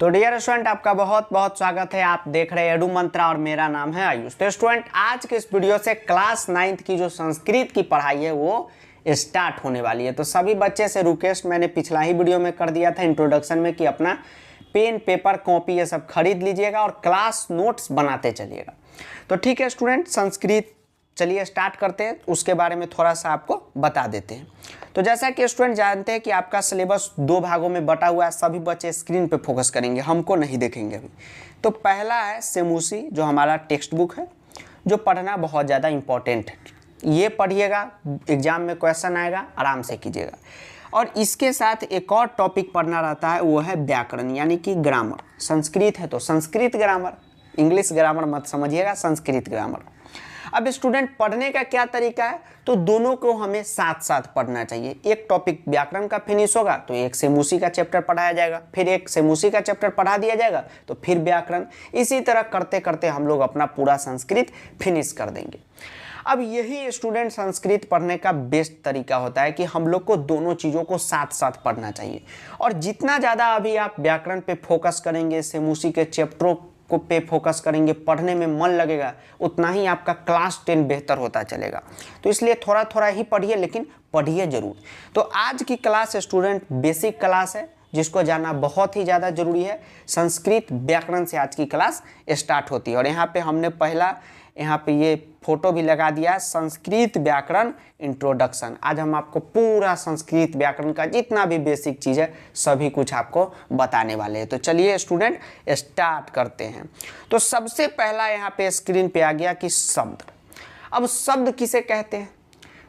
तो dear student, आपका बहुत बहुत स्वागत है। आप देख रहे हैं एडू मंत्रा और मेरा नाम है आयुष। तो स्टूडेंट, आज के इस वीडियो से क्लास 9th की जो संस्कृत की पढ़ाई है वो स्टार्ट होने वाली है। तो सभी बच्चे से रिक्वेस्ट मैंने पिछला ही वीडियो में कर दिया था इंट्रोडक्शन में कि अपना पेन पेपर कॉपी ये सब खरीद लीजिएगा और क्लास नोट्स बनाते चलिएगा। तो ठीक है स्टूडेंट, संस्कृत चलिए स्टार्ट करते हैं, उसके बारे में थोड़ा सा आपको बता देते हैं। तो जैसा कि स्टूडेंट जानते हैं कि आपका सिलेबस 2 भागों में बटा हुआ है। सभी बच्चे स्क्रीन पे फोकस करेंगे, हमको नहीं देखेंगे अभी। तो पहला है सेमुसी, जो हमारा टेक्स्ट बुक है, जो पढ़ना बहुत ज़्यादा इंपॉर्टेंट है। ये पढ़िएगा, एग्जाम में क्वेश्चन आएगा, आराम से कीजिएगा। और इसके साथ एक और टॉपिक पढ़ना रहता है, वो है व्याकरण यानी कि ग्रामर। संस्कृत है तो संस्कृत ग्रामर, इंग्लिश ग्रामर मत समझिएगा, संस्कृत ग्रामर। अब स्टूडेंट पढ़ने का क्या तरीका है, तो दोनों को हमें साथ साथ पढ़ना चाहिए। एक टॉपिक व्याकरण का फिनिश होगा तो एक सेमुसी का चैप्टर पढ़ाया जाएगा, फिर एक सेमुसी का चैप्टर पढ़ा दिया जाएगा तो फिर व्याकरण। इसी तरह करते करते हम लोग अपना पूरा संस्कृत फिनिश कर देंगे। अब यही स्टूडेंट संस्कृत पढ़ने का बेस्ट तरीका होता है कि हम लोग को दोनों चीज़ों को साथ साथ पढ़ना चाहिए। और जितना ज़्यादा अभी आप व्याकरण पे फोकस करेंगे, सेमुसी के चैप्टरों को पे फोकस करेंगे, पढ़ने में मन लगेगा, उतना ही आपका क्लास 10 बेहतर होता चलेगा। तो इसलिए थोड़ा थोड़ा ही पढ़िए, लेकिन पढ़िए जरूर। तो आज की क्लास स्टूडेंट बेसिक क्लास है, जिसको जानना बहुत ही ज़्यादा जरूरी है। संस्कृत व्याकरण से आज की क्लास स्टार्ट होती है। और यहाँ पे हमने पहला यहाँ पे ये फोटो भी लगा दिया, संस्कृत व्याकरण इंट्रोडक्शन। आज हम आपको पूरा संस्कृत व्याकरण का जितना भी बेसिक चीज़ है सभी कुछ आपको बताने वाले हैं। तो चलिए स्टूडेंट स्टार्ट करते हैं। तो सबसे पहला यहाँ पे स्क्रीन पे आ गया कि शब्द। अब शब्द किसे कहते हैं,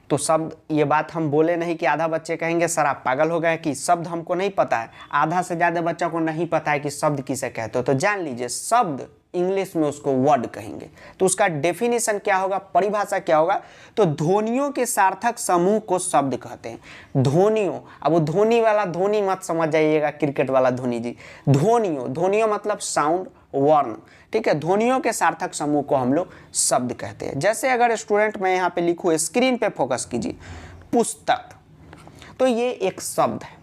तो शब्द, ये बात हम बोले नहीं कि आधा बच्चे कहेंगे सर आप पागल हो गए कि शब्द हमको नहीं पता है। आधा से ज़्यादा बच्चों को नहीं पता है कि शब्द किसे कहते हो। तो जान लीजिए, शब्द इंग्लिश में उसको वर्ड कहेंगे। तो उसका डेफिनेशन क्या होगा, परिभाषा क्या होगा, तो ध्वनियों के सार्थक समूह को शब्द कहते हैं। ध्वनियों, अब वो ध्वनि वाला ध्वनि मत समझ जाइएगा, क्रिकेट वाला ध्वनि जी। ध्वनियों मतलब साउंड, वर्ण, ठीक है। ध्वनियों के सार्थक समूह को हम लोग शब्द कहते हैं। जैसे अगर स्टूडेंट मैं यहाँ पे लिखूँ, स्क्रीन पे फोकस कीजिए, पुस्तक, तो ये एक शब्द है।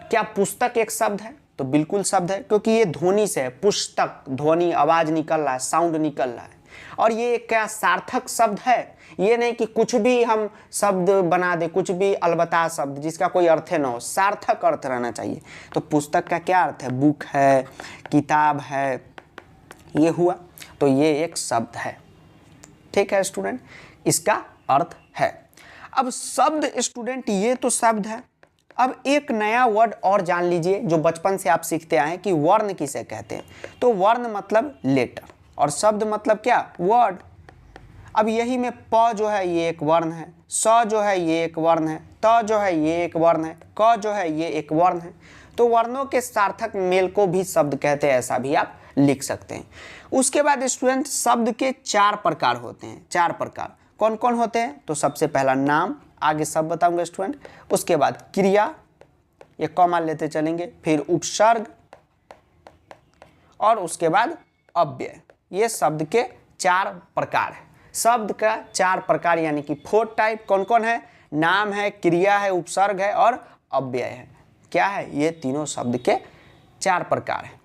क्या पुस्तक एक शब्द है, तो बिल्कुल शब्द है, क्योंकि ये ध्वनि से है। पुस्तक, ध्वनि, आवाज निकल रहा है, साउंड निकल रहा है। और ये क्या सार्थक शब्द है, ये नहीं कि कुछ भी हम शब्द बना दे, कुछ भी अलबता शब्द जिसका कोई अर्थ ना हो, सार्थक अर्थ रहना चाहिए। तो पुस्तक का क्या अर्थ है, बुक है, किताब है, ये हुआ, तो ये एक शब्द है। ठीक है स्टूडेंट, इसका अर्थ है। अब शब्द स्टूडेंट, ये तो शब्द है। अब एक नया वर्ड और जान लीजिए, जो बचपन से आप सीखते आए हैं कि वर्ण किसे कहते हैं। तो वर्ण मतलब लेटर और शब्द मतलब क्या, वर्ड। अब यही में प जो है ये एक वर्ण है, स जो है ये एक वर्ण है, त जो है ये एक वर्ण है, क जो है ये एक वर्ण है। तो वर्णों के सार्थक मेल को भी शब्द कहते हैं, ऐसा भी आप लिख सकते हैं। उसके बाद स्टूडेंट, शब्द के 4 प्रकार होते हैं। 4 प्रकार कौन कौन होते हैं, तो सबसे पहला नाम, आगे सब बताऊंगा स्टूडेंट। उसके बाद क्रिया, ये कॉमा लेते चलेंगे, फिर उपसर्ग, और उसके बाद अव्यय। ये शब्द के 4 प्रकार है। शब्द का 4 प्रकार यानी कि 4 टाइप कौन कौन है, नाम है, क्रिया है, उपसर्ग है और अव्यय है। क्या है, ये तीनों शब्द के 4 प्रकार है।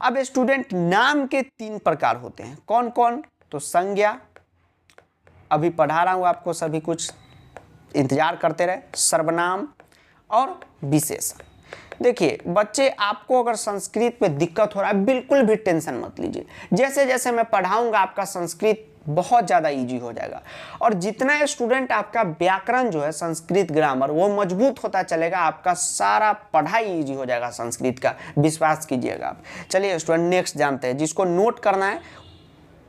अब स्टूडेंट, नाम के 3 प्रकार होते हैं। कौन कौन, तो संज्ञा, अभी पढ़ा रहा हूं आपको, सभी कुछ इंतजार करते रहे, सर्वनाम और विशेषण। देखिए बच्चे, आपको अगर संस्कृत पे दिक्कत हो रहा है, बिल्कुल भी टेंशन मत लीजिए। जैसे जैसे मैं पढ़ाऊंगा आपका संस्कृत बहुत ज़्यादा इजी हो जाएगा। और जितना स्टूडेंट आपका व्याकरण जो है, संस्कृत ग्रामर, वो मजबूत होता चलेगा, आपका सारा पढ़ाई इजी हो जाएगा संस्कृत का, विश्वास कीजिएगा आप। चलिए स्टूडेंट, नेक्स्ट जानते हैं। जिसको नोट करना है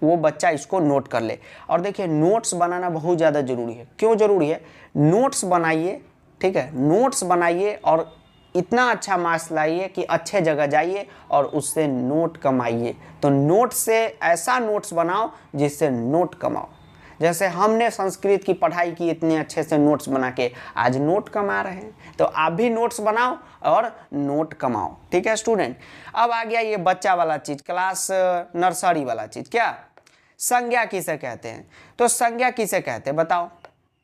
वो बच्चा इसको नोट कर ले। और देखिए, नोट्स बनाना बहुत ज़्यादा ज़रूरी है। क्यों ज़रूरी है, नोट्स बनाइए, ठीक है, नोट्स बनाइए और इतना अच्छा मार्क्स लाइए कि अच्छे जगह जाइए और उससे नोट कमाइए। तो नोट से ऐसा नोट्स बनाओ जिससे नोट कमाओ। जैसे हमने संस्कृत की पढ़ाई की, इतने अच्छे से नोट्स बना के आज नोट कमा रहे हैं। तो आप भी नोट्स बनाओ और नोट कमाओ। ठीक है स्टूडेंट। अब आ गया ये बच्चा वाला चीज़, क्लास नर्सरी वाला चीज़। क्या संज्ञा किसे कहते हैं, तो संज्ञा किसे कहते हैं बताओ।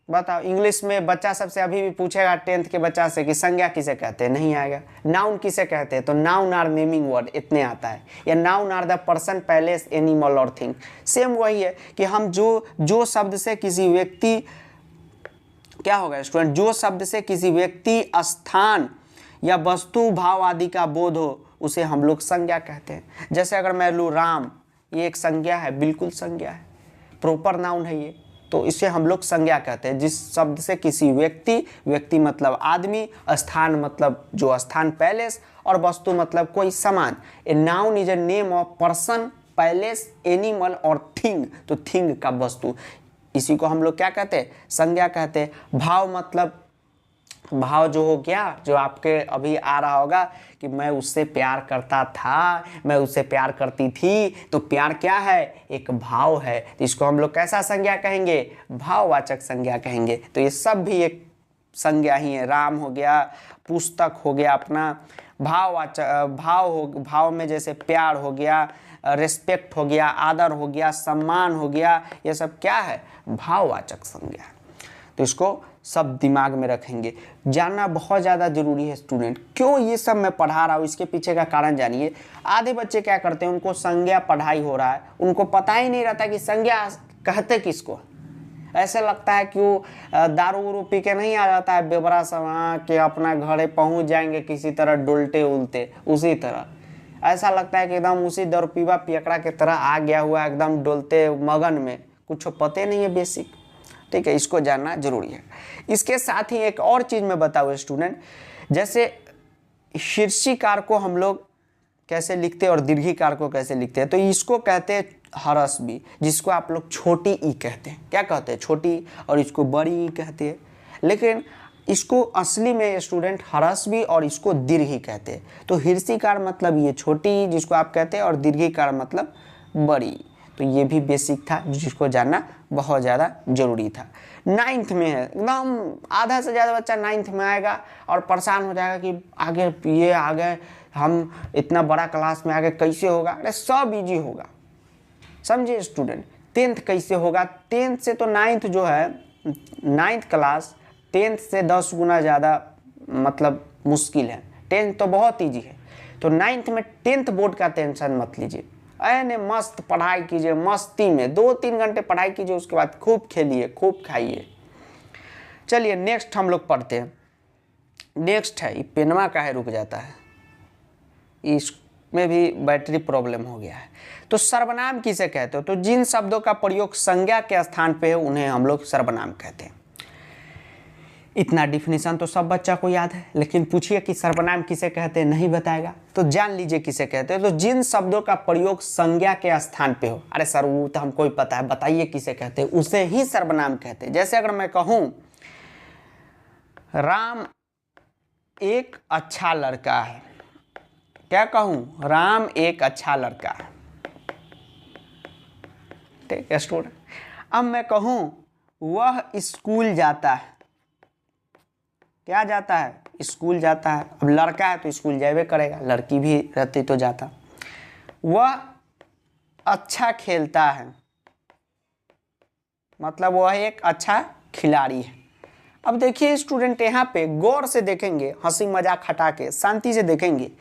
बताओ, इंग्लिश में बच्चा सबसे अभी भी पूछेगा 10th के बच्चा से कि संज्ञा किसे कहते हैं, नहीं आएगा। नाउन किसे कहते हैं, तो नाउन आर नेमिंग वर्ड, इतने आता है। या noun are the person, palace, animal और थिंग। सेम वही है कि हम जो शब्द से किसी व्यक्ति, क्या होगा स्टूडेंट, जो शब्द से किसी व्यक्ति, स्थान या वस्तु, भाव आदि का बोध हो उसे हम लोग संज्ञा कहते हैं। जैसे अगर मैं लूँ राम, ये एक संज्ञा है, बिल्कुल संज्ञा है, प्रॉपर नाउन है ये, तो इसे हम लोग संज्ञा कहते हैं। जिस शब्द से किसी व्यक्ति मतलब आदमी, स्थान मतलब जो स्थान पैलेस, और वस्तु मतलब कोई सामान। A noun is a name of person, palace, animal और थिंग, तो थिंग का वस्तु, इसी को हम लोग क्या कहते हैं, संज्ञा कहते हैं। भाव मतलब, भाव जो हो गया, जो आपके अभी आ रहा होगा कि मैं उससे प्यार करता था, मैं उससे प्यार करती थी, तो प्यार क्या है, एक भाव है। तो इसको हम लोग कैसा संज्ञा कहेंगे, भाववाचक संज्ञा कहेंगे। तो ये सब भी एक संज्ञा ही है। राम हो गया, पुस्तक हो गया अपना, भाववाचक, भाव में जैसे प्यार हो गया, रिस्पेक्ट हो गया, आदर हो गया, सम्मान हो गया, ये सब क्या है, भाववाचक संज्ञा। तो इसको सब दिमाग में रखेंगे, जानना बहुत ज़्यादा जरूरी है स्टूडेंट। क्यों ये सब मैं पढ़ा रहा हूँ, इसके पीछे का कारण जानिए। आधे बच्चे क्या करते हैं, उनको संज्ञा पढ़ाई हो रहा है, उनको पता ही नहीं रहता कि संज्ञा कहते किसको। ऐसे लगता है कि वो दारू उरू पी के नहीं आ जाता है बेबरा समा के अपना घरे पहुँच जाएंगे किसी तरह डुलटे उलटे, उसी तरह ऐसा लगता है कि एकदम उसी दरपीवा पियकड़ा की तरह आ गया हुआ, एकदम डोलते मगन में, कुछ पते नहीं है बेसिक। ठीक है, इसको जानना जरूरी है। इसके साथ ही एक और चीज़ मैं बताऊँ स्टूडेंट, जैसे शीर्षिकार को हम लोग कैसे लिखते हैं और दीर्घिकार को कैसे लिखते हैं, तो इसको कहते हैं ह्रस्व, जिसको आप लोग छोटी ई कहते हैं। क्या कहते हैं, छोटी, और इसको बड़ी ई कहते हैं। लेकिन इसको असली में स्टूडेंट ह्रस्व और इसको दीर्घी कहते हैं। तो हीर्षिकार मतलब ये छोटी जिसको आप कहते हैं, और दीर्घिकार मतलब बड़ी। तो ये भी बेसिक था जिसको जानना बहुत ज़्यादा जरूरी था। 9th में है, एकदम आधा से ज़्यादा बच्चा 9th में आएगा और परेशान हो जाएगा कि आगे ये आगे हम इतना बड़ा क्लास में आगे कैसे होगा। अरे सब इजी होगा, समझिए स्टूडेंट। 10th कैसे होगा, 10th से तो 9th जो है, 9th क्लास 10th से 10 गुना ज़्यादा मतलब मुश्किल है। 10th तो बहुत ईजी है, तो 9th में 10th बोर्ड का टेंशन मत लीजिए। ऐने मस्त पढ़ाई कीजिए, मस्ती में 2-3 घंटे पढ़ाई कीजिए, उसके बाद खूब खेलिए, खूब खाइए। चलिए नेक्स्ट हम लोग पढ़ते हैं। नेक्स्ट है, ये पेनवा काहे रुक जाता है, इसमें भी बैटरी प्रॉब्लम हो गया है। तो सर्वनाम किसे कहते हो, तो जिन शब्दों का प्रयोग संज्ञा के स्थान पे है उन्हें हम लोग सर्वनाम कहते हैं। इतना डिफिनीशन तो सब बच्चा को याद है, लेकिन पूछिए कि सर्वनाम किसे कहते हैं, नहीं बताएगा। तो जान लीजिए किसे कहते हैं, तो जिन शब्दों का प्रयोग संज्ञा के स्थान पे हो। अरे सर वो तो हमको ही पता है, बताइए किसे कहते हैं, उसे ही सर्वनाम कहते हैं। जैसे अगर मैं कहूँ राम एक अच्छा लड़का है, क्या कहूँ, राम एक अच्छा लड़का है। ठीक है स्टूडेंट। अब मैं कहूँ वह स्कूल जाता है, क्या जाता है, स्कूल जाता है। अब लड़का है तो स्कूल जावे करेगा, लड़की भी रहती तो जाता। वह अच्छा खेलता है, मतलब वह एक अच्छा खिलाड़ी है। अब देखिए स्टूडेंट, यहाँ पे गौर से देखेंगे, हंसी मजाक हटा के शांति से देखेंगे।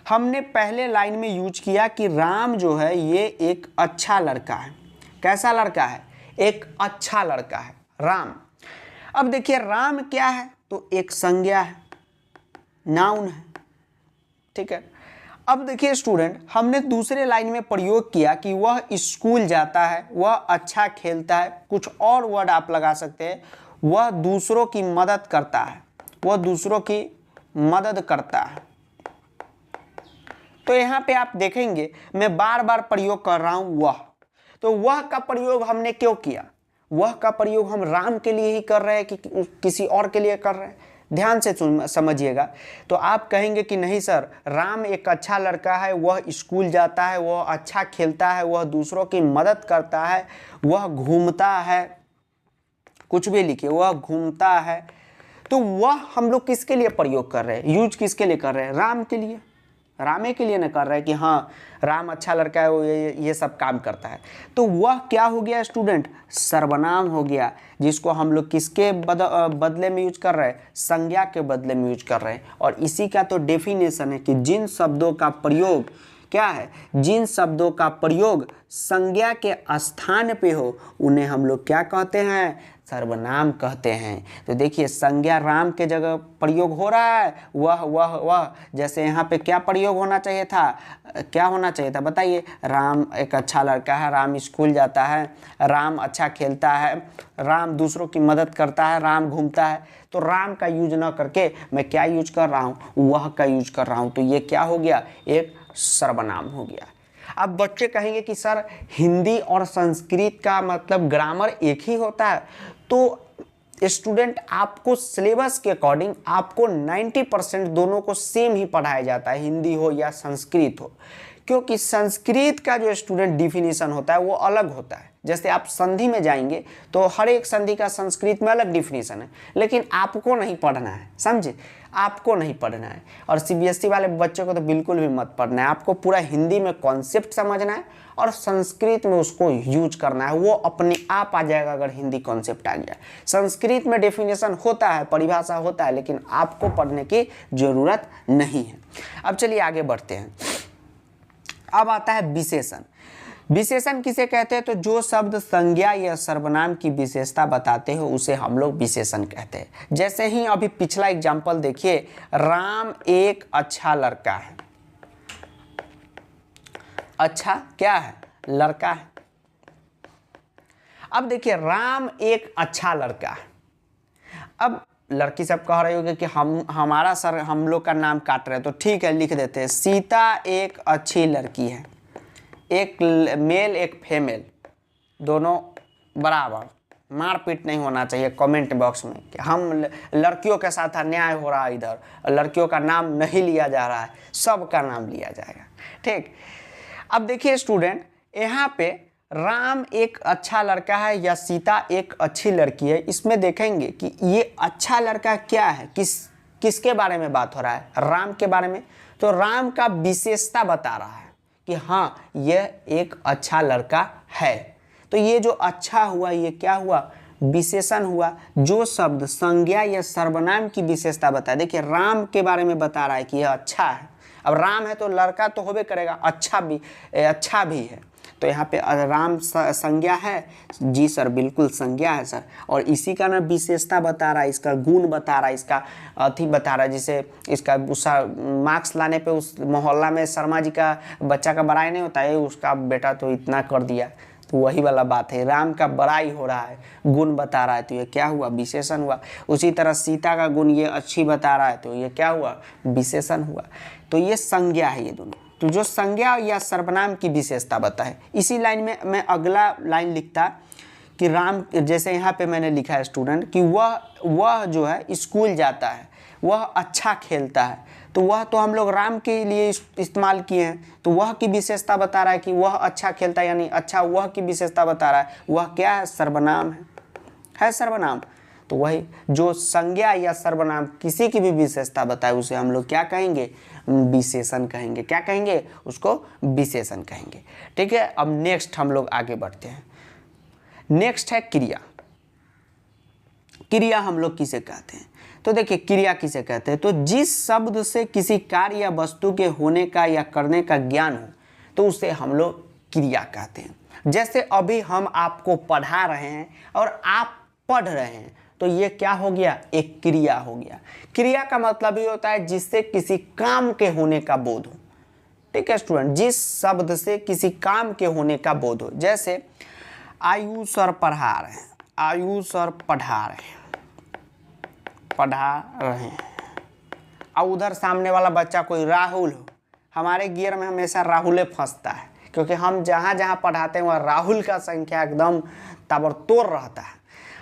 हमने पहले लाइन में यूज किया कि राम जो है ये एक अच्छा लड़का है। कैसा लड़का है, एक अच्छा लड़का है राम। अब देखिए राम क्या है, तो एक संज्ञा है, नाउन है। ठीक है। अब देखिए स्टूडेंट, हमने दूसरे लाइन में प्रयोग किया कि वह स्कूल जाता है, वह अच्छा खेलता है, कुछ और वर्ड आप लगा सकते हैं, वह दूसरों की मदद करता है, वह दूसरों की मदद करता है। तो यहाँ पे आप देखेंगे मैं बार बार प्रयोग कर रहा हूँ वह। तो वह का प्रयोग हमने क्यों किया, वह का प्रयोग हम राम के लिए ही कर रहे हैं कि किसी और के लिए कर रहे हैं, ध्यान से समझिएगा। तो आप कहेंगे कि नहीं सर, राम एक अच्छा लड़का है, वह स्कूल जाता है, वह अच्छा खेलता है, वह दूसरों की मदद करता है, वह घूमता है, कुछ भी लिखिए, वह घूमता है। तो वह हम लोग किसके लिए प्रयोग कर रहे हैं, यूज किसके लिए कर रहे हैं, राम के लिए। रामे के लिए न कर रहे हैं कि हाँ राम अच्छा लड़का है, वो ये सब काम करता है। तो वह क्या हो गया स्टूडेंट, सर्वनाम हो गया, जिसको हम लोग किसके बदले में यूज कर रहे हैं, संज्ञा के बदले में यूज कर रहे हैं। और इसी का तो डेफिनेशन है कि जिन शब्दों का प्रयोग क्या है, जिन शब्दों का प्रयोग संज्ञा के स्थान पे हो उन्हें हम लोग क्या कहते हैं, सर्वनाम कहते हैं। तो देखिए संज्ञा राम के जगह प्रयोग हो रहा है, वह जैसे यहाँ पे क्या प्रयोग होना चाहिए था, क्या होना चाहिए था बताइए, राम एक अच्छा लड़का है, राम स्कूल जाता है, राम अच्छा खेलता है, राम दूसरों की मदद करता है, राम घूमता है। तो राम का यूज ना करके मैं क्या यूज कर रहा हूँ, वह का यूज कर रहा हूँ। तो ये क्या हो गया, एक सर्वनाम हो गया। अब बच्चे कहेंगे कि सर हिंदी और संस्कृत का मतलब ग्रामर एक ही होता है। तो स्टूडेंट आपको सिलेबस के अकॉर्डिंग आपको 90% दोनों को सेम ही पढ़ाया जाता है, हिंदी हो या संस्कृत हो। क्योंकि संस्कृत का जो स्टूडेंट डिफिनीशन होता है वो अलग होता है। जैसे आप संधि में जाएंगे तो हर एक संधि का संस्कृत में अलग डिफिनीशन है, लेकिन आपको नहीं पढ़ना है, समझे, आपको नहीं पढ़ना है। और सीबीएसई वाले बच्चों को तो बिल्कुल भी मत पढ़ना है, आपको पूरा हिंदी में कॉन्सेप्ट समझना है और संस्कृत में उसको यूज करना है, वो अपने आप आ जाएगा अगर हिंदी कॉन्सेप्ट आ गया। संस्कृत में डेफिनेशन होता है, परिभाषा होता है, लेकिन आपको पढ़ने की जरूरत नहीं है। अब चलिए आगे बढ़ते हैं। अब आता है विशेषण। विशेषण किसे कहते हैं, तो जो शब्द संज्ञा या सर्वनाम की विशेषता बताते हो उसे हम लोग विशेषण कहते हैं। जैसे ही अभी पिछला एग्जाम्पल देखिए, राम एक अच्छा लड़का है। अच्छा क्या है, लड़का है। अब देखिए राम एक अच्छा लड़का है। अब लड़की सब कह रही होगी कि हमारा सर हम लोग का नाम काट रहे हैं, तो ठीक है लिख देते हैं, सीता एक अच्छी लड़की है। एक मेल एक फीमेल, दोनों बराबर, मारपीट नहीं होना चाहिए कमेंट बॉक्स में कि हम लड़कियों के साथ अन्याय हो रहा है, इधर लड़कियों का नाम नहीं लिया जा रहा है, सबका नाम लिया जाएगा, ठीक। अब देखिए स्टूडेंट, यहाँ पे राम एक अच्छा लड़का है या सीता एक अच्छी लड़की है, इसमें देखेंगे कि ये अच्छा लड़का क्या है, किसके बारे में बात हो रहा है, राम के बारे में। तो राम का विशेषता बता रहा है कि हाँ यह एक अच्छा लड़का है। तो ये जो अच्छा हुआ ये क्या हुआ, विशेषण हुआ। जो शब्द संज्ञा या सर्वनाम की विशेषता बताए, देखिए राम के बारे में बता रहा है कि यह अच्छा है। अब राम है तो लड़का तो होबे करेगा, अच्छा भी है। तो यहाँ पे राम संज्ञा है, जी सर बिल्कुल संज्ञा है सर। और इसी का ना विशेषता बता रहा है, इसका गुण बता रहा है, इसका अति बता रहा है। जिसे इसका मार्क्स लाने पे उस मोहल्ला में शर्मा जी का बच्चा का बड़ाई नहीं होता है, उसका बेटा तो इतना कर दिया, तो वही वाला बात है। राम का बड़ाई हो रहा है, गुण बता रहा है, तो ये क्या हुआ, विशेषण हुआ। उसी तरह सीता का गुण ये अच्छी बता रहा है, तो ये क्या हुआ, विशेषण हुआ। तो ये संज्ञा है ये दोनों। तो जो संज्ञा या सर्वनाम की विशेषता बताए, इसी लाइन में मैं अगला लाइन लिखता कि राम, जैसे यहाँ पे मैंने लिखा है स्टूडेंट कि वह जो है स्कूल जाता है, वह अच्छा खेलता है। तो वह तो हम लोग राम के लिए इस्तेमाल किए हैं, तो वह की विशेषता बता रहा है कि वह अच्छा खेलता है, यानी अच्छा वह की विशेषता बता रहा है। वह क्या है, सर्वनाम है सर्वनाम। तो वही जो संज्ञा या सर्वनाम किसी की भी विशेषता बताए उसे हम लोग क्या कहेंगे, विशेषण कहेंगे। क्या कहेंगे, उसको विशेषण कहेंगे, ठीक है। अब नेक्स्ट हम लोग आगे बढ़ते हैं। नेक्स्ट है क्रिया। क्रिया हम लोग किसे कहते हैं, तो देखिए क्रिया किसे कहते हैं, तो जिस शब्द से किसी कार्य या वस्तु के होने का या करने का ज्ञान हो तो उसे हम लोग क्रिया कहते हैं। जैसे अभी हम आपको पढ़ा रहे हैं और आप पढ़ रहे हैं, तो ये क्या हो गया, एक क्रिया हो गया। क्रिया का मतलब ही होता है जिससे किसी काम के होने का बोध हो, ठीक है स्टूडेंट, जिस शब्द से किसी काम के होने का बोध हो। जैसे आयुष सर पढ़ा रहे हैं, आयुष सर पढ़ा रहे हैं, और उधर सामने वाला बच्चा कोई राहुल हो। हमारे गियर में हमेशा राहुले फंसता है, क्योंकि हम जहाँ जहाँ पढ़ाते हैं वहाँ राहुल का संख्या एकदम ताबड़तोड़ रहता है।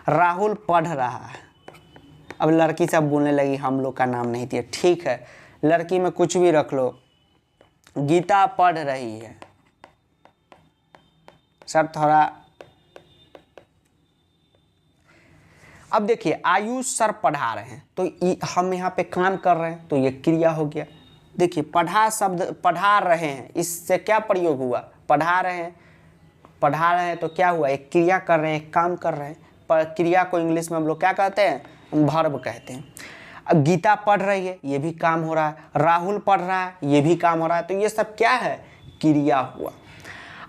राहुल पढ़ रहा है, अब लड़की सब बोलने लगी हम लोग का नाम नहीं दिया, ठीक है लड़की में कुछ भी रख लो, गीता पढ़ रही है सर थोड़ा। अब देखिए आयुष सर पढ़ा रहे हैं, तो हम यहाँ पे काम कर रहे हैं, तो ये क्रिया हो गया। देखिए पढ़ा शब्द पढ़ा रहे हैं, इससे क्या प्रयोग हुआ, पढ़ा रहे हैं तो क्या हुआ, एक क्रिया कर रहे हैं, एक काम कर रहे हैं। पर क्रिया को इंग्लिश में हम लोग क्या कहते हैं, वर्ब कहते हैं। अब गीता पढ़ रही है, ये भी काम हो रहा है। राहुल पढ़ रहा है, ये भी काम हो रहा है। तो ये सब क्या है, क्रिया हुआ।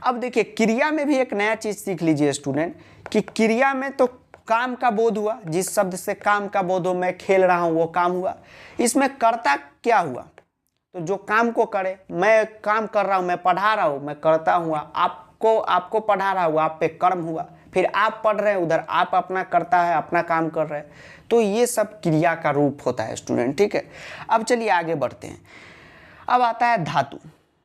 अब देखिए क्रिया में भी एक नया चीज सीख लीजिए स्टूडेंट, कि क्रिया में तो काम का बोध हुआ, जिस शब्द से काम का बोध हो, मैं खेल रहा हूं वो काम हुआ। इसमें कर्ता क्या हुआ, तो जो काम को करे, मैं काम कर रहा हूं, मैं पढ़ा रहा हूं, मैं करता हुआ, आपको पढ़ा रहा हूं, आप पे कर्म हुआ। फिर आप पढ़ रहे हैं, उधर आप अपना करता है, अपना काम कर रहे हैं। तो ये सब क्रिया का रूप होता है स्टूडेंट, ठीक है। अब चलिए आगे बढ़ते हैं। अब आता है धातु।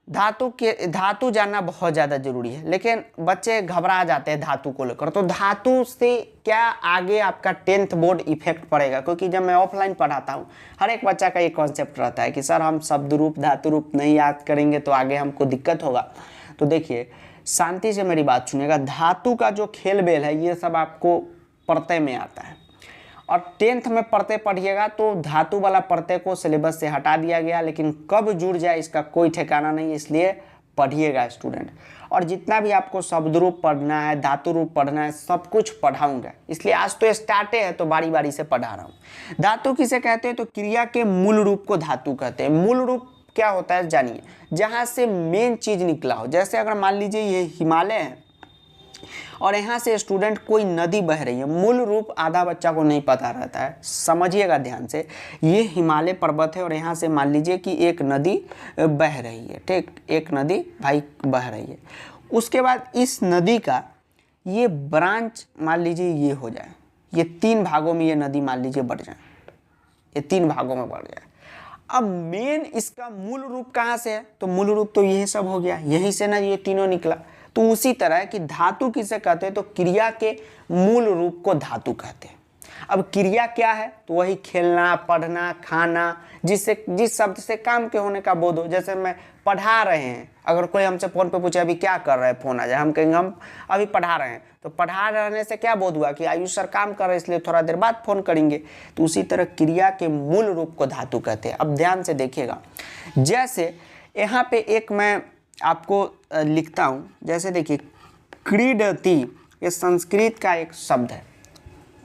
धातु जानना बहुत ज़्यादा जरूरी है, लेकिन बच्चे घबरा जाते हैं धातु को लेकर। तो धातु से क्या आगे आपका 10th बोर्ड इफेक्ट पड़ेगा, क्योंकि जब मैं ऑफलाइन पढ़ाता हूँ हर एक बच्चा का ये कॉन्सेप्ट रहता है कि सर हम शब्द रूप धातु रूप नहीं याद करेंगे तो आगे हमको दिक्कत होगा। तो देखिए शांति से मेरी बात सुनिएगा, धातु का जो खेल बेल है ये सब आपको प्रत्यय में आता है, और 10th में प्रत्यय पढ़िएगा तो धातु वाला प्रत्यय को सिलेबस से हटा दिया गया, लेकिन कब जुड़ जाए इसका कोई ठिकाना नहीं, इसलिए पढ़िएगा स्टूडेंट। और जितना भी आपको शब्द रूप पढ़ना है, धातु रूप पढ़ना है, सब कुछ पढ़ाऊंगा। इसलिए आज तो स्टार्टे है तो बारी बारी से पढ़ा रहा हूँ। धातु किसे कहते हैं, तो क्रिया के मूल रूप को धातु कहते हैं। मूल रूप क्या होता है जानिए, जहाँ से मेन चीज निकला हो। जैसे अगर मान लीजिए ये हिमालय है और यहाँ से स्टूडेंट कोई नदी बह रही है, मूल रूप आधा बच्चा को नहीं पता रहता है, समझिएगा ध्यान से। ये हिमालय पर्वत है और यहाँ से मान लीजिए कि एक नदी बह रही है, ठीक, एक नदी भाई बह रही है। उसके बाद इस नदी का ये ब्रांच मान लीजिए ये हो जाए, ये 3 भागों में ये नदी मान लीजिए बढ़ जाए, ये 3 भागों में बढ़ जाए। अब मेन इसका मूल रूप कहाँ से है, तो मूल रूप तो यही सब हो गया, यहीं से ना ये तीनों निकला। तो उसी तरह कि धातु किसे कहते हैं, तो क्रिया के मूल रूप को धातु कहते हैं। अब क्रिया क्या है, तो वही खेलना, पढ़ना, खाना, जिस शब्द से काम के होने का बोध हो। जैसे मैं पढ़ा रहे हैं, अगर कोई हमसे फोन पे पूछे अभी क्या कर रहे हैं, फोन आ जाए, हम कहेंगे हम अभी पढ़ा रहे हैं। तो पढ़ा रहने से क्या बोध हुआ कि आयुष सर काम कर रहे हैं, इसलिए थोड़ा देर बाद फोन करेंगे। तो उसी तरह क्रिया के मूल रूप को धातु कहते हैं। अब ध्यान से देखिएगा, जैसे यहाँ पे एक मैं आपको लिखता हूँ, जैसे देखिए क्रीडति, ये संस्कृत का एक शब्द है।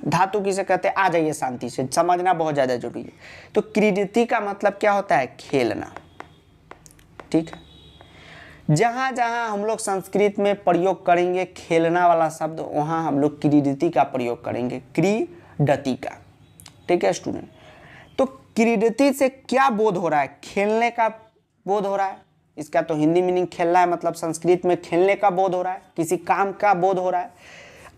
धातु किसे कहते हैं, आ जाइए शांति से, समझना बहुत ज़्यादा जरूरी है। तो क्रीडति का मतलब क्या होता है, खेलना, ठीक है। जहाँ जहाँ हम लोग संस्कृत में प्रयोग करेंगे खेलना वाला शब्द, वहाँ हम लोग क्रीडति का प्रयोग करेंगे, क्रीडति का, ठीक है स्टूडेंट। तो क्रीडति से क्या बोध हो रहा है, खेलने का बोध हो रहा है। इसका तो हिंदी मीनिंग खेलना है, मतलब संस्कृत में खेलने का बोध हो रहा है, किसी काम का बोध हो रहा है।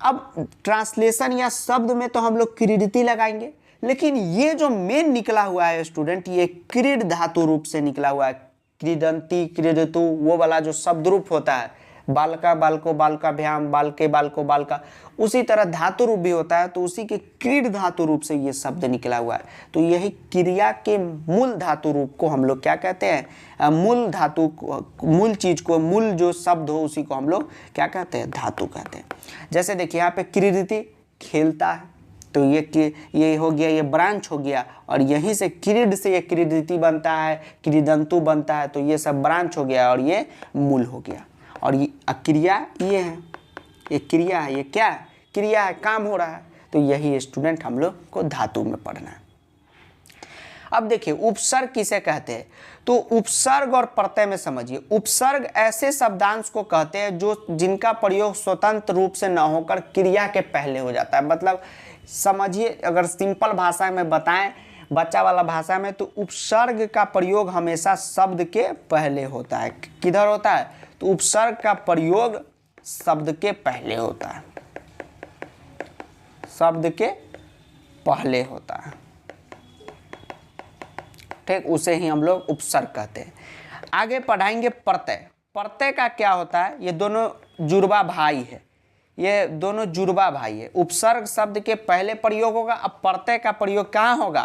अब ट्रांसलेशन या शब्द में तो हम लोग क्रीडति लगाएंगे, लेकिन ये जो मेन निकला हुआ है स्टूडेंट, ये क्रीड धातु रूप से निकला हुआ है। क्रीडंती, क्रीडतु, वो वाला जो शब्द रूप होता है, बालका बालको बालकाभ्याम, बालके बालको बालका, उसी तरह धातु रूप भी होता है। तो उसी के क्रीड धातु रूप से ये शब्द निकला हुआ है। तो यही क्रिया के मूल धातु रूप को हम लोग क्या कहते हैं, मूल धातु, मूल चीज को, मूल जो शब्द हो उसी को हम लोग क्या कहते हैं, धातु कहते हैं। जैसे देखिए यहाँ पे क्रीडति खेलता है, तो ये हो गया, ये ब्रांच हो गया, और यहीं से क्रीड से ये क्रीडति बनता है, क्रीडंतु बनता है। तो ये सब ब्रांच हो गया और ये मूल हो गया। और ये क्रिया ये है, ये क्रिया है, ये क्या है, क्रिया है, काम हो रहा है। तो यही स्टूडेंट हम लोग को धातु में पढ़ना है। अब देखिए उपसर्ग किसे कहते हैं, तो उपसर्ग और प्रत्यय में समझिए। उपसर्ग ऐसे शब्दांश को कहते हैं जो जिनका प्रयोग स्वतंत्र रूप से न होकर क्रिया के पहले हो जाता है। मतलब समझिए, अगर सिंपल भाषा में बताएं, बच्चा वाला भाषा में, तो उपसर्ग का प्रयोग हमेशा शब्द के पहले होता है। किधर होता है, तो उपसर्ग का प्रयोग शब्द के पहले होता है, शब्द के पहले होता है, ठीक, उसे ही हम लोग उपसर्ग कहते हैं। आगे पढ़ाएंगे प्रत्यय। प्रत्यय का क्या होता है, ये दोनों जुड़वा भाई है, ये दोनों जुड़वा भाई है। उपसर्ग शब्द के पहले प्रयोग होगा, अब प्रत्यय का प्रयोग कहाँ होगा,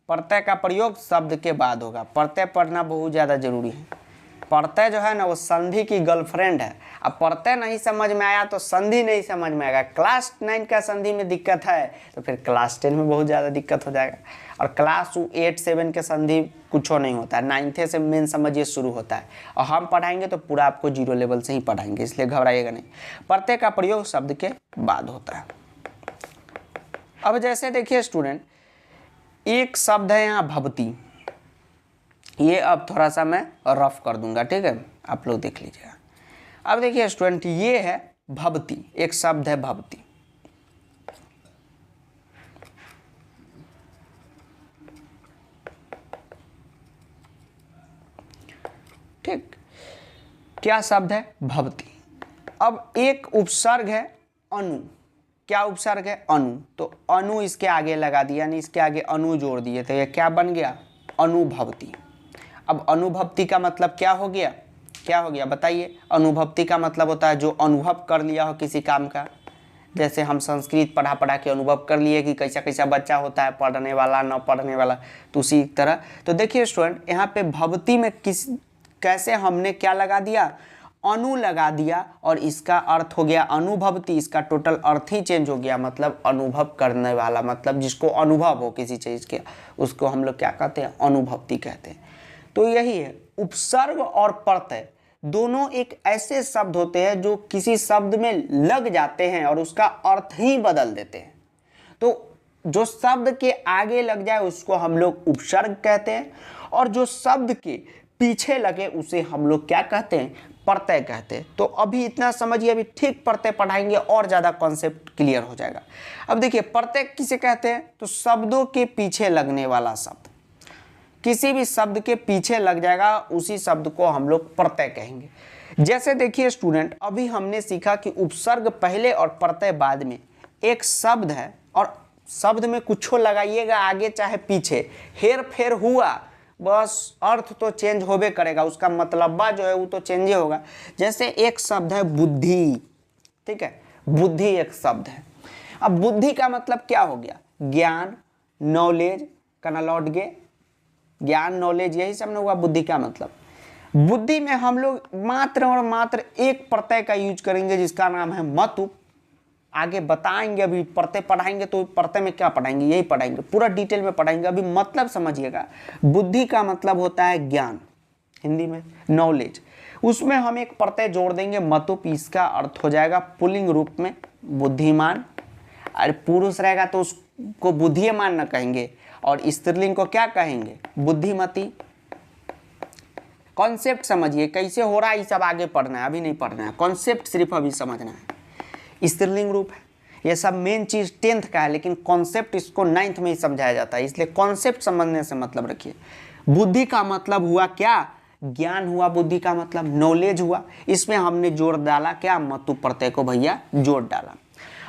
प्रत्यय का प्रयोग शब्द के बाद होगा। प्रत्यय पढ़ना बहुत ज़्यादा जरूरी है। प्रत्यय जो है ना, वो संधि की गर्लफ्रेंड है। अब प्रत्यय नहीं समझ में आया तो संधि नहीं समझ में आएगा। क्लास 9 का संधि में दिक्कत है तो फिर क्लास 10 में बहुत ज़्यादा दिक्कत हो जाएगा। और क्लास 8-7 के संधि कुछ नहीं होता है, 9th से मेन समझिए शुरू होता है, और हम पढ़ाएंगे तो पूरा आपको 0 लेवल से ही पढ़ाएंगे, इसलिए घबराइएगा नहीं। प्रत्यय का प्रयोग शब्द के बाद होता है। अब जैसे देखिए स्टूडेंट, एक शब्द है यहाँ भवती, ये अब थोड़ा सा मैं रफ कर दूंगा, ठीक है, आप लोग देख लीजिएगा। अब देखिए स्टूडेंट, ये है भवती, एक शब्द है भवती। ठीक, क्या शब्द है भवती। अब एक उपसर्ग है अनु, क्या उपसर्ग है अनु, तो अनु इसके आगे लगा दिया, यानी इसके आगे अनु जोड़ दिए, तो ये क्या बन गया अनुभवती। अब अनुभवती का मतलब क्या हो गया, क्या हो गया बताइए। अनुभवती का मतलब होता है जो अनुभव कर लिया हो किसी काम का, जैसे हम संस्कृत पढ़ा के अनुभव कर लिए कि कैसा कैसा बच्चा होता है, पढ़ने वाला न पढ़ने वाला, तो उसी तरह। तो देखिए स्टूडेंट, यहाँ पे भवती में कैसे हमने क्या लगा दिया, अनु लगा दिया, और इसका अर्थ हो गया अनुभवती। इसका टोटल अर्थ ही चेंज हो गया, मतलब अनुभव करने वाला, मतलब जिसको अनुभव हो किसी चीज़ के, उसको हम लोग क्या कहते हैं, अनुभवती कहते हैं। तो यही है, उपसर्ग और प्रत्यय दोनों एक ऐसे शब्द होते हैं जो किसी शब्द में लग जाते हैं और उसका अर्थ ही बदल देते हैं। तो जो शब्द के आगे लग जाए उसको हम लोग उपसर्ग कहते हैं, और जो शब्द के पीछे लगे उसे हम लोग क्या कहते हैं, प्रत्यय कहते हैं। तो अभी इतना समझिए, अभी ठीक प्रत्यय पढ़ाएंगे और ज़्यादा कॉन्सेप्ट क्लियर हो जाएगा। अब देखिए प्रत्यय किसे कहते हैं, तो शब्दों के पीछे लगने वाला शब्द, किसी भी शब्द के पीछे लग जाएगा उसी शब्द को हम लोग प्रत्यय कहेंगे। जैसे देखिए स्टूडेंट, अभी हमने सीखा कि उपसर्ग पहले और प्रत्यय बाद में। एक शब्द है और शब्द में कुछ लगाइएगा आगे चाहे पीछे, हेर फेर हुआ, बस अर्थ तो चेंज होबे करेगा, उसका मतलबा जो है वो तो चेंज ही होगा। जैसे एक शब्द है बुद्धि, ठीक है, बुद्धि एक शब्द है। अब बुद्धि का मतलब क्या हो गया, ज्ञान, नॉलेज, कना लौट गए, ज्ञान नॉलेज, यही सब ना हुआ बुद्धि का मतलब। बुद्धि में हम लोग मात्र और मात्र एक प्रत्यय का यूज करेंगे जिसका नाम है मतु। आगे बताएंगे, अभी प्रत्यय पढ़ाएंगे तो प्रत्यय में क्या पढ़ाएंगे, यही पढ़ाएंगे, पूरा डिटेल में पढ़ाएंगे। अभी मतलब समझिएगा, बुद्धि का मतलब होता है ज्ञान, हिंदी में नॉलेज, उसमें हम एक प्रत्यय जोड़ देंगे मतुप, इसका अर्थ हो जाएगा पुल्लिंग रूप में बुद्धिमान। अरे पुरुष रहेगा तो उसको बुद्धिमान न कहेंगे, और स्त्रीलिंग को क्या कहेंगे, बुद्धिमती। कॉन्सेप्ट समझिए कैसे हो रहा है, ये सब आगे पढ़ना है, अभी नहीं पढ़ना है, कॉन्सेप्ट सिर्फ अभी समझना है। स्त्रीलिंग रूप है, ये सब मेन चीज 10th का है, लेकिन कॉन्सेप्ट इसको 9th में ही समझाया जाता है, इसलिए कॉन्सेप्ट समझने से मतलब रखिए। बुद्धि का मतलब हुआ क्या, ज्ञान हुआ, बुद्धि का मतलब नॉलेज हुआ, इसमें हमने जोड़ डाला क्या, मतु प्रत्यय को भैया जोड़ डाला।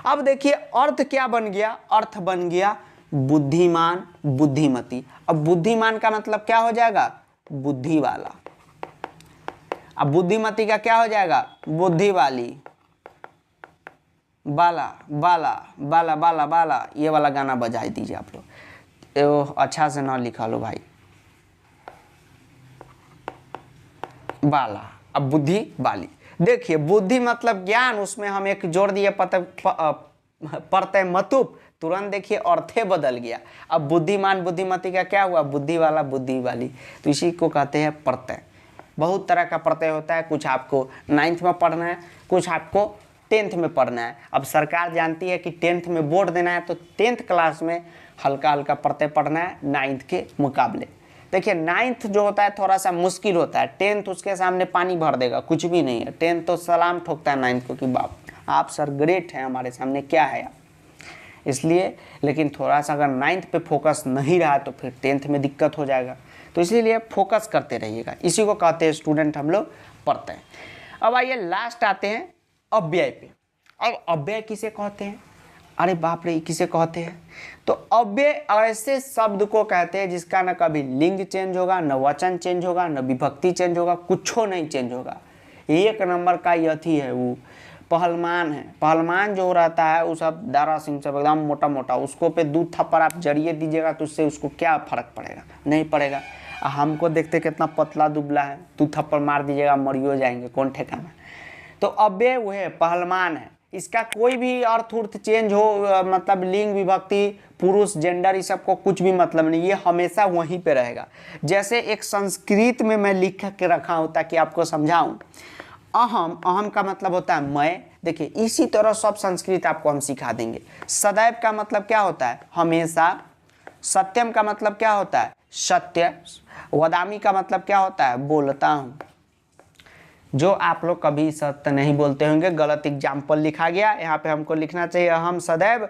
अब देखिए अर्थ क्या बन गया, अर्थ बन गया बुद्धिमान, बुद्धिमती। अब बुद्धिमान का मतलब क्या हो जाएगा, बुद्धि वाला। अब बुद्धिमती का क्या हो जाएगा, बुद्धि वाली, बाला बाला बाला बाला बाला, ये वाला गाना बजा दीजिए आप लोग, अच्छा से ना लिखा लो भाई, बाला। अब बुद्धि वाली, देखिए बुद्धि मतलब ज्ञान, उसमें हम एक जोड़ दिए प्रत्यय मतुप, तुरंत देखिए अर्थे बदल गया। अब बुद्धिमान बुद्धिमती का क्या हुआ, बुद्धि वाला बुद्धि वाली, तो इसी को कहते हैं प्रत्यय। बहुत तरह का प्रत्यय होता है, कुछ आपको 9th में पढ़ना है, कुछ आपको 10th में पढ़ना है। अब सरकार जानती है कि 10th में बोर्ड देना है, तो 10th क्लास में हल्का हल्का प्रत्यय पढ़ना है 9th के मुकाबले। देखिए 9th जो होता है थोड़ा सा मुश्किल होता है, 10th उसके सामने पानी भर देगा, कुछ भी नहीं है। 10th तो सलाम ठोकता है 9th को कि बाप आप सर ग्रेट हैं, हमारे सामने क्या है आप, इसलिए। लेकिन थोड़ा सा अगर 9th पे फोकस नहीं रहा तो फिर 10th में दिक्कत हो जाएगा, तो इसीलिए फोकस करते रहिएगा। इसी को कहते हैं स्टूडेंट हम लोग पढ़ते हैं। अब आइए लास्ट आते हैं अव्यय पे। अब अव्यय किसे कहते हैं, अरे बाप रे किसे कहते हैं, तो अव्यय ऐसे शब्द को कहते हैं जिसका न कभी लिंग चेंज होगा, न वचन चेंज होगा, न विभक्ति चेंज होगा, कुछ नहीं चेंज होगा। एक नंबर का यथी है वो पहलवान है। पहलवान जो रहता है वो सब दारा सिंह सब एकदम मोटा मोटा, उसको पे 2 थप्पड़ आप जड़िए दीजिएगा तो उससे उसको क्या फर्क पड़ेगा, नहीं पड़ेगा। हमको देखते कितना पतला दुबला है, 2 थप्पड़ मार दीजिएगा मरियो जाएंगे, कौन ठेकाना। तो अव्यय वो है पहलवान है, इसका कोई भी अर्थ उर्थ चेंज हो, मतलब लिंग विभक्ति पुरुष जेंडर इस सब को कुछ भी मतलब नहीं, ये हमेशा वहीं पे रहेगा। जैसे एक संस्कृत में मैं लिख के रखा हूँ ताकि आपको समझाऊं, अहम, अहम का मतलब होता है मैं। देखिए इसी तरह सब संस्कृत आपको हम सिखा देंगे। सदैव का मतलब क्या होता है? हमेशा। सत्यम का मतलब क्या होता है? सत्य। वदामी का मतलब क्या होता है? बोलता हूँ। जो आप लोग कभी सत्य नहीं बोलते होंगे, गलत एग्जाम्पल लिखा गया, यहाँ पे हमको लिखना चाहिए अहम सदैव,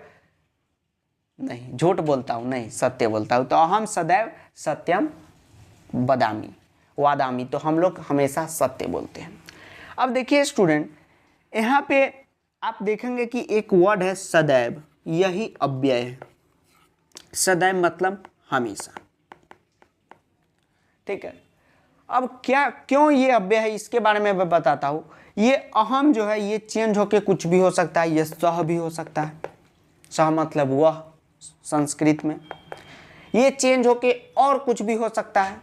नहीं झूठ बोलता हूँ, नहीं सत्य बोलता हूँ, तो अहम सदैव सत्यम वदामी वादामी, तो हम लोग हमेशा सत्य बोलते हैं। अब देखिए स्टूडेंट, यहाँ पे आप देखेंगे कि एक वर्ड है सदैव, यही अव्यय है। सदैव मतलब हमेशा, ठीक है। अब क्या क्यों ये अव्यय है इसके बारे में मैं बताता हूँ। ये अहम जो है ये चेंज होके कुछ भी हो सकता है, ये सह भी हो सकता है। सह मतलब वह संस्कृत में, ये चेंज होके और कुछ भी हो सकता है।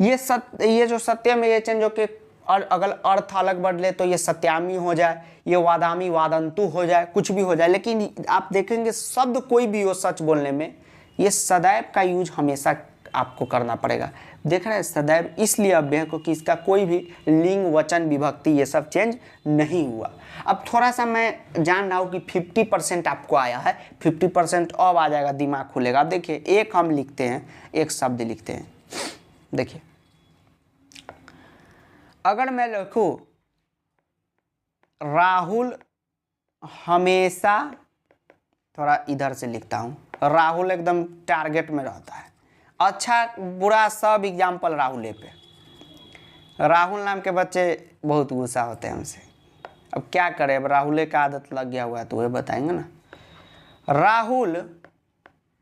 ये जो सत्यम है ये चेंज होके और अगर अर्थ अलग बदले तो ये सत्यामी हो जाए, ये वादामी वादंतु हो जाए, कुछ भी हो जाए। लेकिन आप देखेंगे शब्द कोई भी हो सच बोलने में, ये सदैव का यूज हमेशा आपको करना पड़ेगा। देख रहे हैं सदैव इसलिए अव्यय को कि इसका कोई भी लिंग वचन विभक्ति ये सब चेंज नहीं हुआ। अब थोड़ा सा मैं जान रहा हूँ कि 50% आपको आया है, 50% अब आ जाएगा, दिमाग खुलेगा। अब देखिए एक हम लिखते हैं, एक शब्द लिखते हैं। देखिए अगर मैं लिखूं राहुल हमेशा, थोड़ा इधर से लिखता हूं, राहुल एकदम टारगेट में रहता है, अच्छा बुरा सब एग्जाम्पल राहुल पे। राहुल नाम के बच्चे बहुत गुस्सा होते हैं हमसे, अब क्या करें, अब राहुल का आदत लग गया हुआ है तो वह बताएंगे ना। राहुल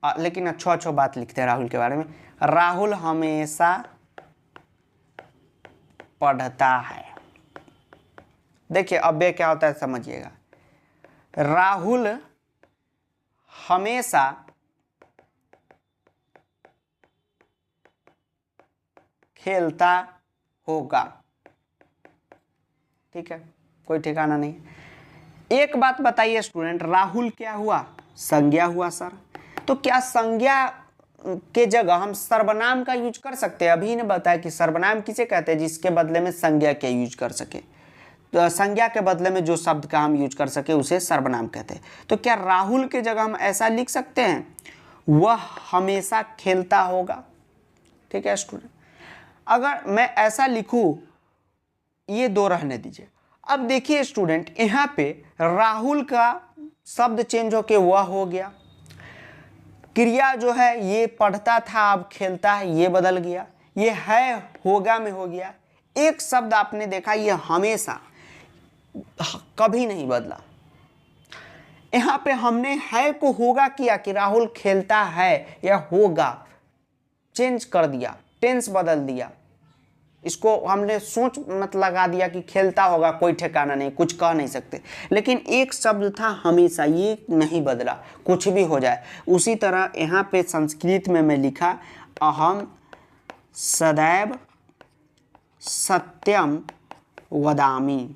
लेकिन अच्छो बात लिखते हैं राहुल के बारे में। राहुल हमेशा पढ़ता है। देखिए अव्यय क्या होता है समझिएगा। राहुल हमेशा खेलता होगा, ठीक है, कोई ठिकाना नहीं। एक बात बताइए स्टूडेंट, राहुल क्या हुआ? संज्ञा हुआ सर। तो क्या संज्ञा के जगह हम सर्वनाम का यूज कर सकते हैं? अभी ने बताया कि सर्वनाम किसे कहते हैं? जिसके बदले में संज्ञा के यूज कर सके। तो संज्ञा के बदले में जो शब्द का हम यूज कर सके उसे सर्वनाम कहते हैं। तो क्या राहुल के जगह हम ऐसा लिख सकते हैं, वह हमेशा खेलता होगा? ठीक है स्टूडेंट, अगर मैं ऐसा लिखूं, ये दो रहने दीजिए। अब देखिए स्टूडेंट, यहाँ पे राहुल का शब्द चेंज होके वह हो गया, क्रिया जो है ये पढ़ता था अब खेलता है, ये बदल गया, ये है होगा में हो गया। एक शब्द आपने देखा ये हमेशा कभी नहीं बदला। यहाँ पे हमने है को होगा किया कि राहुल खेलता है या होगा, चेंज कर दिया, टेंस बदल दिया, इसको हमने सोच मत लगा दिया कि खेलता होगा, कोई ठिकाना नहीं, कुछ कह नहीं सकते। लेकिन एक शब्द था हमेशा, ये नहीं बदला, कुछ भी हो जाए। उसी तरह यहाँ पे संस्कृत में मैं लिखा अहम सदैव सत्यम वदामी,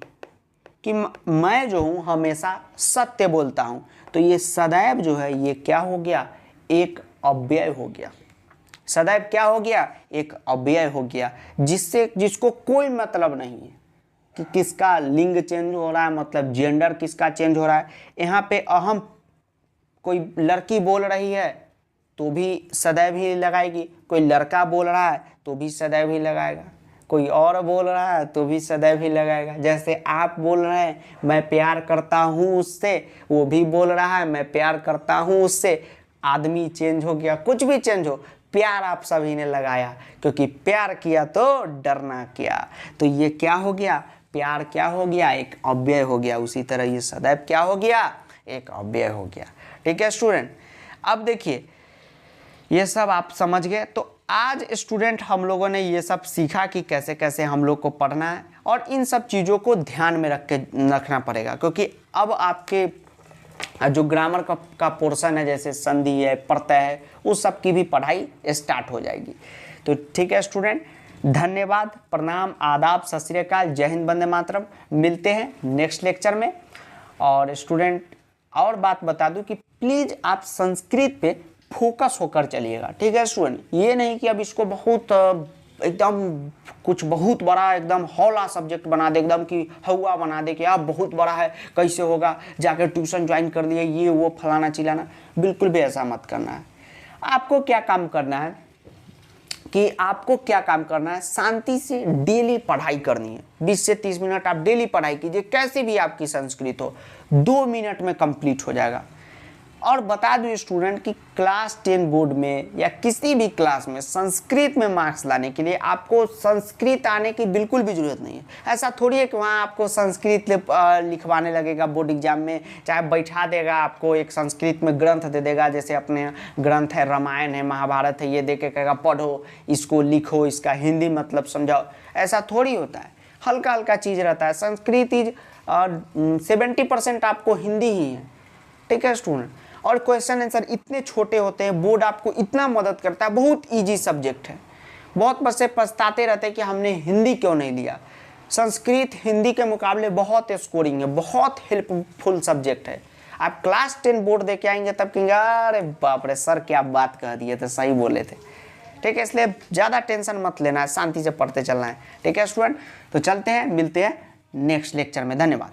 कि मैं जो हूँ हमेशा सत्य बोलता हूँ। तो ये सदैव जो है ये क्या हो गया? एक अव्यय हो गया। सदैव क्या हो गया? एक अव्यय हो गया, जिसको कोई मतलब नहीं है कि किसका लिंग चेंज हो रहा है, मतलब जेंडर किसका चेंज हो रहा है। यहाँ पे अहम, कोई लड़की बोल रही है तो भी सदैव ही लगाएगी, कोई लड़का बोल रहा है तो भी सदैव ही लगाएगा, कोई और बोल रहा है तो भी सदैव ही लगाएगा। जैसे आप बोल रहे हैं मैं प्यार करता हूँ उससे, वो भी बोल रहा है मैं प्यार करता हूँ उससे। आदमी चेंज हो गया, कुछ भी चेंज हो, प्यार आप सभी ने लगाया, क्योंकि प्यार किया तो डरना क्या। तो ये क्या हो गया? प्यार क्या हो गया? एक अव्यय हो गया। उसी तरह ये सदैव क्या हो गया? एक अव्यय हो गया। ठीक है स्टूडेंट, अब देखिए ये सब आप समझ गए। तो आज स्टूडेंट हम लोगों ने ये सब सीखा कि कैसे कैसे हम लोग को पढ़ना है, और इन सब चीज़ों को ध्यान में रखना पड़ेगा, क्योंकि अब आपके जो ग्रामर का पोर्शन है, जैसे संधि है, प्रत्यय है, उस सब की भी पढ़ाई स्टार्ट हो जाएगी। तो ठीक है स्टूडेंट, धन्यवाद, प्रणाम, आदाब, सत श्री अकाल, जय हिंद, वंदे मातरम। मिलते हैं नेक्स्ट लेक्चर में। और स्टूडेंट और बात बता दूं कि प्लीज़ आप संस्कृत पे फोकस होकर चलिएगा, ठीक है स्टूडेंट। ये नहीं कि अब इसको बहुत एकदम कुछ बहुत बड़ा एकदम हौला सब्जेक्ट बना दे, एकदम कि हवा बना दे कि आप बहुत बड़ा है कैसे होगा, जाकर ट्यूशन ज्वाइन कर लिए, ये वो फलाना चिलाना, बिल्कुल भी ऐसा मत करना है। आपको क्या काम करना है कि आपको क्या काम करना है, शांति से डेली पढ़ाई करनी है। 20 से 30 मिनट आप डेली पढ़ाई कीजिए, कैसे भी आपकी संस्कृत हो 2 मिनट में कंप्लीट हो जाएगा। और बता दूं स्टूडेंट कि क्लास 10 बोर्ड में या किसी भी क्लास में संस्कृत में मार्क्स लाने के लिए आपको संस्कृत आने की बिल्कुल भी जरूरत नहीं है। ऐसा थोड़ी है कि वहाँ आपको संस्कृत लिखवाने लगेगा बोर्ड एग्जाम में, चाहे बैठा देगा आपको एक संस्कृत में ग्रंथ दे देगा, जैसे अपने ग्रंथ है, रामायण है, महाभारत है, ये दे के कहेगा पढ़ो, इसको लिखो, इसका हिंदी मतलब समझाओ। ऐसा थोड़ी होता है, हल्का हल्का चीज़ रहता है। संस्कृत 70% आपको हिंदी ही है, ठीक है स्टूडेंट। और क्वेश्चन आंसर इतने छोटे होते हैं, बोर्ड आपको इतना मदद करता है, बहुत इजी सब्जेक्ट है। बहुत बच्चे पछताते रहते हैं कि हमने हिंदी क्यों नहीं लिया। संस्कृत हिंदी के मुकाबले बहुत स्कोरिंग है, बहुत हेल्पफुल सब्जेक्ट है। आप क्लास 10 बोर्ड दे के आएंगे तब कहेंगे अरे बाप रे सर क्या बात कह दिए थे, सही बोले थे, ठीक है। इसलिए ज़्यादा टेंशन मत लेना है, शांति से पढ़ते चलना है, ठीक है स्टूडेंट। तो चलते हैं, मिलते हैं नेक्स्ट लेक्चर में। धन्यवाद।